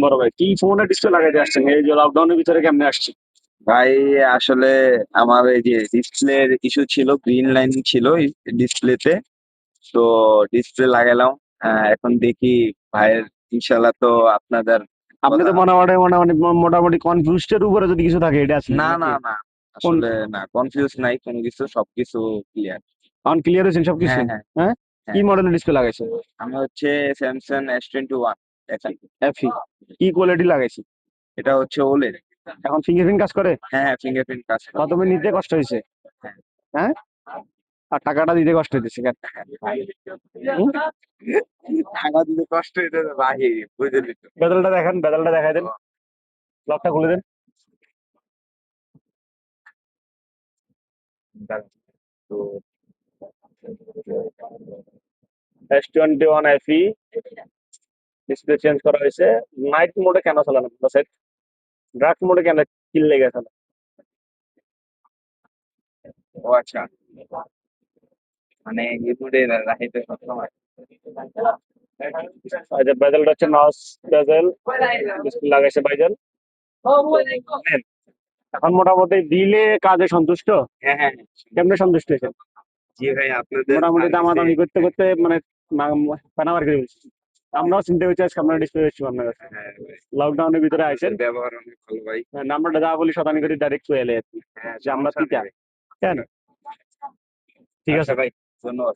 বড় ভাই কি ফোনের ডিসপ্লে লাগাইতে আসছেন এই যে লকডাউনের ভিতরে কেমনে আসছে? ভাই আসলে আমার এই যে ডিসপ্লের ইস্যু ছিল, গ্রিন লাইন ছিল ডিসপ্লেতে। তো ডিসপ্লে লাগালাম। এখন দেখি ভাইয়ের, ইনশাল্লাহ তো আপনাদের আপনি কথা। তো মোটামুটি মোটামুটি কনফিউজড এর উপরে যদি কিছু থাকে এটা আছে না না নাকি? না, কোন আসলে না, কনফিউজ নাই কোনো কিছু, সবকিছু ক্লিয়ার। অন ক্লিয়ার হয়েছেন সবকিছু? হ্যাঁ হ্যাঁ হ্যাঁ, কি হ্যাঁ। মডেলের ডিসপ্লে লাগাইছে? আমি হচ্ছে স্যামসাং S21 FE। এফি কি কোয়ালিটি লাগাইছে? এটা হচ্ছে ওলের। এখন ফিঙ্গারপ্রিন্ট কাজ করে? হ্যাঁ হ্যাঁ, ফিঙ্গারপ্রিন্ট কাজ করে। প্রথমে নিতে কষ্ট হয়েছে? হ্যাঁ হ্যাঁ, আর টাকাটা দিতে কষ্ট হইতেছে কেন? হুম? টাকা দিতে কষ্ট হইতেছে ভাই, বুঝলি তো। বেদলটা দেখেন, বেদলটা দেখাই দেন, লকটা খুলে দেন। তো S21 FE ডিসপ্লে চেঞ্জ করা হয়েছে। নাইট মোডে কেন চালানো সেট? ডার্ক মোডে কেন কিল লেগে গেছে? ও আচ্ছা, মানে ইউটিউবে রাখাইতে সবসময়। এই যে বেজেলটা হচ্ছে নস বেজেল, ডিসপ্লে লাগাইছে বাইজেল। নেন। এখন মোটামুটি দিলে কাজে সন্তুষ্ট? হ্যাঁ হ্যাঁ হ্যাঁ। কেমনে সন্তুষ্ট হয়েছে? জি ভাই, আপনাদের মোটামুটি সার্ভিসে। দামাদামি করতে করতে মানে পানামার করে বলছি। আমরাও চিন্তা করছি আজকে আপনার ডিসপ্লে বেশি আপনার কাছে। হ্যাঁ ভাই, লকডাউনের ভিতরে আইছেন, আপনাদের ব্যবহার অনেক ভালো ভাই। নাম্বারটা যা বলি শতানি করে ডাইরেক্ট চলে এলে আর কি, হ্যাঁ, যে আমরা সমস্যা নেই তিতা। ভাই। কেন? ঠিক আচ্ছা আছে। ভাই, ধন্যবাদ।